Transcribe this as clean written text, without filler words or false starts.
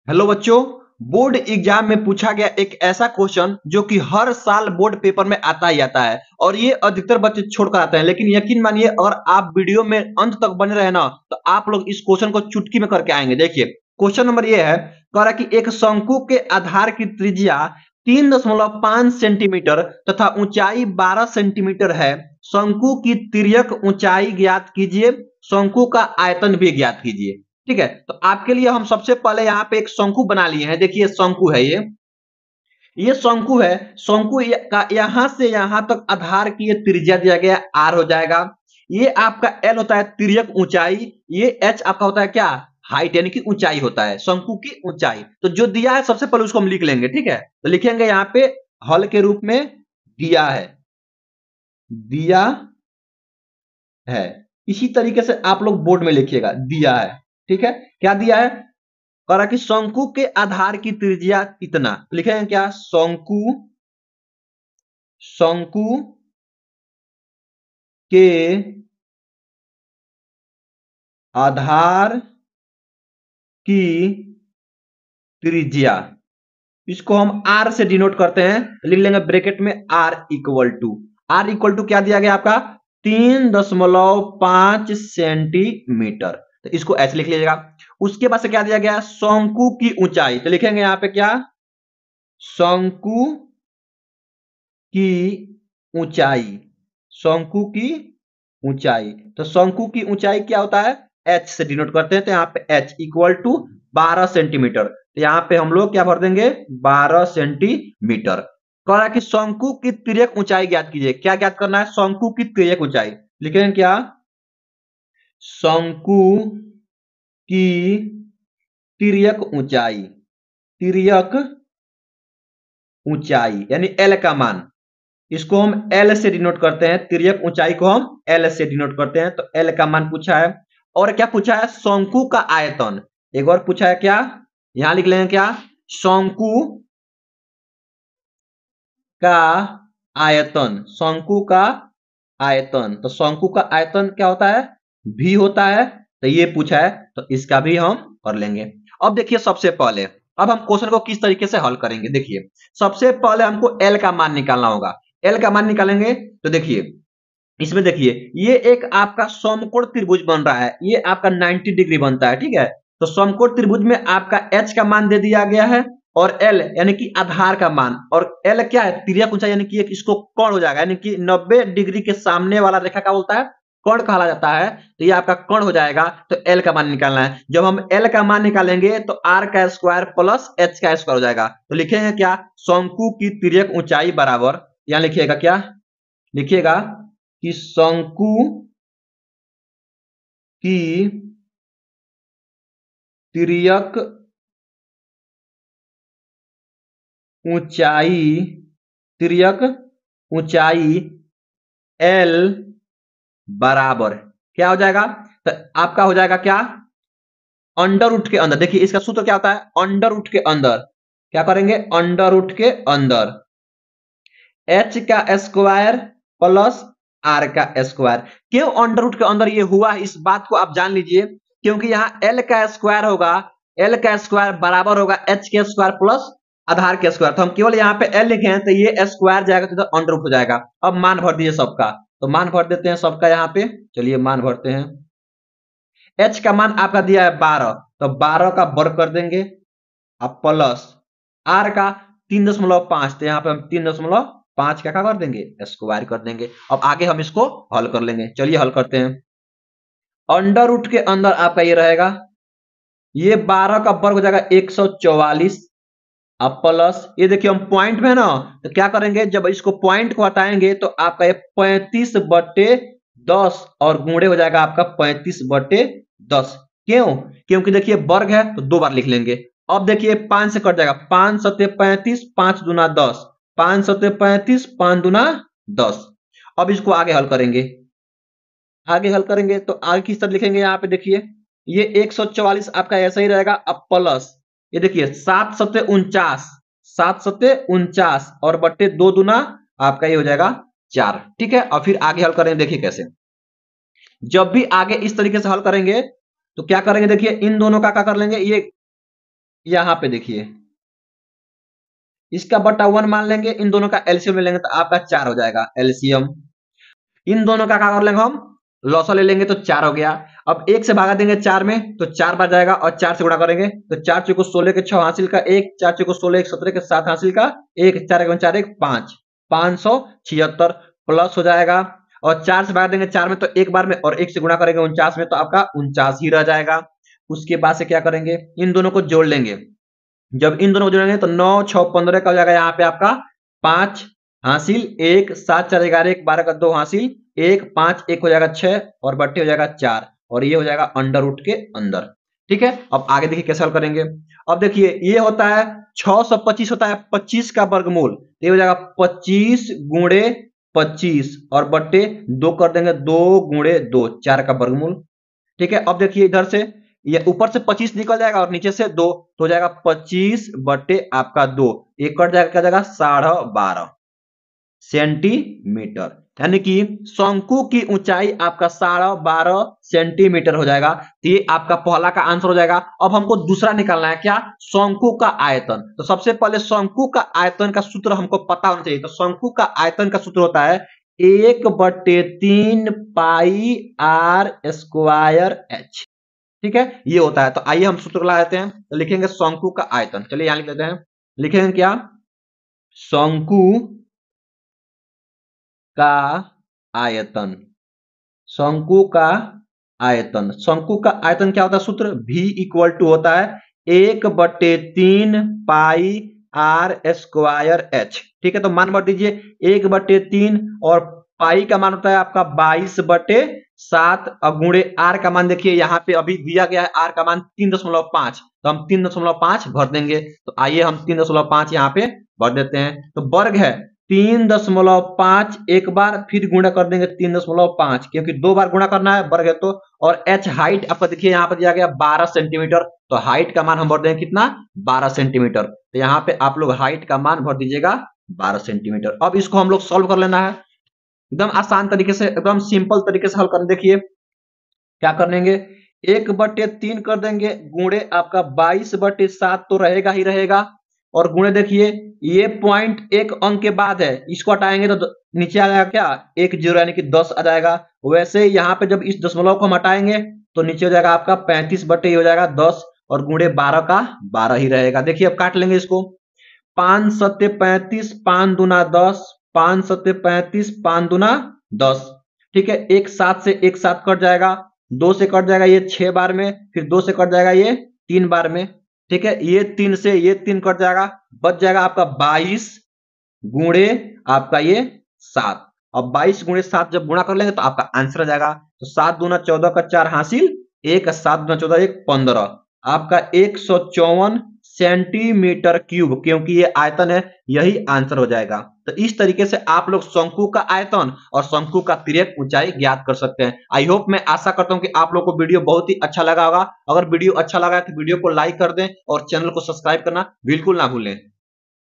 Hello बच्चों। Board exam में पूछा गया एक ऐसा क्वेश्चन जो कि हर साल बोर्ड पेपर में आता ही आता है और ये अधिकतर बच्चे छोड़कर आते हैं, लेकिन यकीन मानिए अगर आप वीडियो में अंत तक बने रहे ना तो आप लोग इस क्वेश्चन को चुटकी में करके आएंगे। देखिए क्वेश्चन नंबर ये है, कह रहा कि एक शंकु के आधार की त्रिज्या 3.5 सेंटीमीटर तथा ऊंचाई 12 सेंटीमीटर है। शंकु की तिर्यक ऊंचाई ज्ञात कीजिए, शंकु का आयतन भी ज्ञात कीजिए। ठीक है, तो आपके लिए हम सबसे पहले यहाँ पे एक शंकु बना लिए हैं। देखिए शंकु है ये शंकु है। शंकु का यहां से यहां तक आधार की ये त्रिज्या दिया गया आर हो जाएगा। ये आपका एल होता है तिर्यक ऊंचाई, ये एच आपका होता है क्या, हाइट यानी कि ऊंचाई होता है, शंकु की ऊंचाई। तो जो दिया है सबसे पहले उसको हम लिख लेंगे। ठीक है, तो लिखेंगे यहाँ पे हल के रूप में दिया है, दिया है। इसी तरीके से आप लोग बोर्ड में लिखिएगा दिया है। ठीक है, क्या दिया है, कह रहा कि शंकु के आधार की त्रिज्या इतना, लिखेंगे क्या, शंकु शंकु के आधार की त्रिज्या, इसको हम आर से डिनोट करते हैं, लिख लेंगे ब्रैकेट में आर इक्वल टू क्या दिया गया आपका 3.5 सेंटीमीटर। तो इसको ऐसे लिख लीजिएगा। उसके बाद से क्या दिया गया, शंकु की ऊंचाई, तो लिखेंगे यहां पे क्या, शंकु की ऊंचाई, शंकु की ऊंचाई। तो शंकु की ऊंचाई क्या होता है, एच से डिनोट करते हैं, तो यहाँ पे एच इक्वल टू 12 सेंटीमीटर। तो यहाँ पे हम लोग क्या भर देंगे, 12 सेंटीमीटर। कह रहा है कि शंकु की तिर्यक ऊंचाई ज्ञात कीजिए। क्या ज्ञात करना है, शंकु की तिर्यक ऊंचाई, लिखेंगे क्या, शंकु की तिर्यक ऊंचाई, तिर्यक ऊंचाई यानी एल का मान, इसको हम एल से डिनोट करते हैं, तिर्यक ऊंचाई को हम एल से डिनोट करते हैं। तो एल का मान पूछा है। और क्या पूछा है, शंकु का आयतन। एक और पूछा है क्या, यहां लिख लेंगे क्या, शंकु का आयतन, शंकु का आयतन। तो शंकु का आयतन क्या होता है, भी होता है। तो ये पूछा है, तो इसका भी हम कर लेंगे। अब देखिए सबसे पहले, अब हम क्वेश्चन को किस तरीके से हल करेंगे। देखिए सबसे पहले हमको एल का मान निकालना होगा। एल का मान निकालेंगे तो देखिए इसमें देखिए ये एक आपका समकोण त्रिभुज बन रहा है, ये आपका 90 डिग्री बनता है। ठीक है, तो समकोण त्रिभुज में आपका एच का मान दे दिया गया है और एल यानी कि आधार का मान, और एल क्या है, तिर्यक ऊंचाई यानी कि इसको कोण हो जाएगा, यानी कि 90 डिग्री के सामने वाला रेखा का बोलता है कोण कहा जाता है। तो ये आपका कोण हो जाएगा। तो एल का मान निकालना है। जब हम एल का मान निकालेंगे तो आर का स्क्वायर प्लस एच का स्क्वायर हो जाएगा। तो लिखेंगे क्या, शंकु की तिर्यक ऊंचाई बराबर, यहां लिखिएगा क्या, लिखिएगा कि शंकु की तिर्यक ऊंचाई, तिर्यक ऊंचाई एल बराबर क्या हो जाएगा, तो आपका हो जाएगा क्या, अंडर रूट के अंदर। देखिए इसका सूत्र क्या होता है, अंडर रूट के अंदर क्या करेंगे, अंडर रूट के अंदर एच का स्क्वायर प्लस आर का स्क्वायर। क्यों अंडर रूट के अंदर ये हुआ, इस बात को आप जान लीजिए, क्योंकि यहाँ एल का स्क्वायर होगा, एल का स्क्वायर बराबर होगा एच के स्क्वायर प्लस आधार के स्क्वायर। तो हम केवल यहाँ पे एल लिखे हैं, तो ये स्क्वायर जाएगा तो अंडर रूट हो जाएगा। अब मान भर दीजिए सबका, तो मान भर देते हैं सबका यहाँ पे, चलिए मान भरते हैं। एच का मान आपका दिया है 12, तो 12 का वर्ग कर देंगे, अब प्लस आर का 3.5, तो यहाँ पे हम 3.5 क्या कर देंगे, स्क्वायर कर देंगे। अब आगे हम इसको हल कर लेंगे, चलिए हल करते हैं। अंडर रूट के अंदर आपका ये रहेगा, ये 12 का वर्ग हो जाएगा 144, अब प्लस ये देखिए हम पॉइंट में ना, तो क्या करेंगे, जब इसको पॉइंट को हटाएंगे तो आपका ये 35/10 और गुणे हो जाएगा आपका 35/10। क्यों, क्योंकि देखिए वर्ग है तो 2 बार लिख लेंगे। अब देखिए 5 से कट जाएगा, 5 सत्ते 35, 5 दूना 10, 5 सत्ते 35, 5 दूना 10। अब इसको आगे हल करेंगे, आगे हल करेंगे तो आगे किस तरह लिखेंगे, यहाँ पे देखिए ये 144 आपका ऐसा ही रहेगा, अब प्लस ये देखिए 7 सत्ते 49, 7 सत्ते 49 और बट्टे 2 दूना आपका ये हो जाएगा 4। ठीक है, और फिर आगे हल करेंगे, देखिए कैसे, जब भी आगे इस तरीके से हल करेंगे तो क्या करेंगे, देखिए इन दोनों का क्या कर लेंगे, ये यहां पे देखिए, इसका बटा 1 मान लेंगे, इन दोनों का एलसीएम ले लेंगे तो आपका 4 हो जाएगा एलसीएम। इन दोनों का क्या कर लेंगे हम, लॉसा ले लेंगे तो 4 हो गया। अब 1 से भागा देंगे 4 में तो 4 बार जाएगा और 4 से गुणा करेंगे तो 4 चौको 16 के 6 हासिल का 1, 4 चौको 16 1 17 के 7 हासिल का 1, 4 1 4 1 5, 576 प्लस हो जाएगा। और 4 से भागा देंगे 4 में तो एक बार में, और 1 से गुणा करेंगे 49 में तो आपका 49 ही रह जाएगा। उसके बाद से क्या करेंगे, इन दोनों को जोड़ लेंगे। जब इन दोनों को जोड़ेंगे तो 9 6 15 का हो जाएगा यहाँ पे आपका 5 हासिल 1, 7 4 11 1 12 का 2 हासिल 1, 5 1 हो जाएगा 6 और बट्टे हो जाएगा 4 और ये हो जाएगा अंडर रूट के अंदर। ठीक है, अब आगे देखिए कैसे हल करेंगे। अब देखिए ये होता है 625 होता है 25 का वर्गमूल, ये हो जाएगा 25 गुणे 25 और बट्टे 2 कर देंगे 2 गुणे 2 4 का वर्गमूल। ठीक है, अब देखिए इधर से ये ऊपर से 25 निकल जाएगा और नीचे से 2 तो हो जाएगा 25 बटे आपका 2, एक कट जाएगा, क्या जाएगा 12.5 सेंटीमीटर, यानी कि शंकु की ऊंचाई आपका 12.5 सेंटीमीटर हो जाएगा। तो ये आपका पहला का आंसर हो जाएगा। अब हमको दूसरा निकालना है, क्या, शंकु का आयतन। तो सबसे पहले शंकु का आयतन का सूत्र हमको पता होना चाहिए। तो शंकु का आयतन का सूत्र होता है 1/3 पाई आर स्क्वायर एच। ठीक है, ये होता है। तो आइए हम सूत्र लगा लेते हैं। तो लिखेंगे शंकु का आयतन, चलिए यहां लिख लेते हैं। लिखेंगे क्या, शंकु का आयतन। शंकु का आयतन, शंकु का आयतन क्या होता है, सूत्र V इक्वल टू होता है 1/3 पाई आर स्क्वायर एच। ठीक है, तो मान भर दीजिए 1/3 और पाई का मान होता है आपका 22/7 और गुणे आर का मान देखिए यहाँ पे अभी दिया गया है आर का मान 3.5, तो हम 3.5 भर देंगे। तो आइए हम 3.5 यहाँ पे भर देते हैं। तो वर्ग है 3.5 एक बार, फिर गुणा कर देंगे 3.5 क्योंकि 2 बार गुणा करना है, वर्ग है तो। और एच हाइट आपका देखिए यहाँ पर दिया गया 12 सेंटीमीटर, तो हाइट का मान हम भर देंगे कितना, 12 सेंटीमीटर। तो यहाँ पे आप लोग हाइट का मान भर दीजिएगा 12 सेंटीमीटर। अब इसको हम लोग सॉल्व कर लेना है एकदम आसान तरीके से, एकदम सिंपल तरीके से हल कर। देखिए क्या कर लेंगे, 1/3 कर देंगे गुणे आपका 22/7 तो रहेगा ही रहेगा, और गुणे देखिए ये पॉइंट एक अंक के बाद है, इसको हटाएंगे तो नीचे आ जाएगा क्या, 1 0 यानी कि 10 आ जाएगा। वैसे यहाँ पे जब इस दशमलव को हम हटाएंगे तो नीचे हो जाएगा आपका 35 हो जाएगा 10 और गुणे 12 का 12 ही रहेगा। देखिए अब काट लेंगे इसको, 5 7 35, 5 दूना 10, 5 7 35, 5 दूना 10। ठीक है, एक 7 से एक 7 कट जाएगा, 2 से कट जाएगा ये 6 बार में, फिर 2 से कट जाएगा ये 3 बार में। ठीक है, ये 3 से ये 3 कट जाएगा, बच जाएगा आपका 22 गुणे आपका ये 7। अब 22 गुणे 7 जब गुणा कर लेंगे तो आपका आंसर आ जाएगा। तो 7 दूना 14 का 4 हासिल 1, 7 दूना 14 1 15, आपका 154 सेंटीमीटर क्यूब, क्योंकि ये आयतन है, यही आंसर हो जाएगा। तो इस तरीके से आप लोग शंकु का आयतन और शंकु का तिर्यक ऊंचाई ज्ञात कर सकते हैं। आई होप, मैं आशा करता हूं कि आप लोग को वीडियो बहुत ही अच्छा लगा होगा। अगर वीडियो अच्छा लगा तो वीडियो को लाइक कर दें और चैनल को सब्सक्राइब करना बिल्कुल ना भूलें।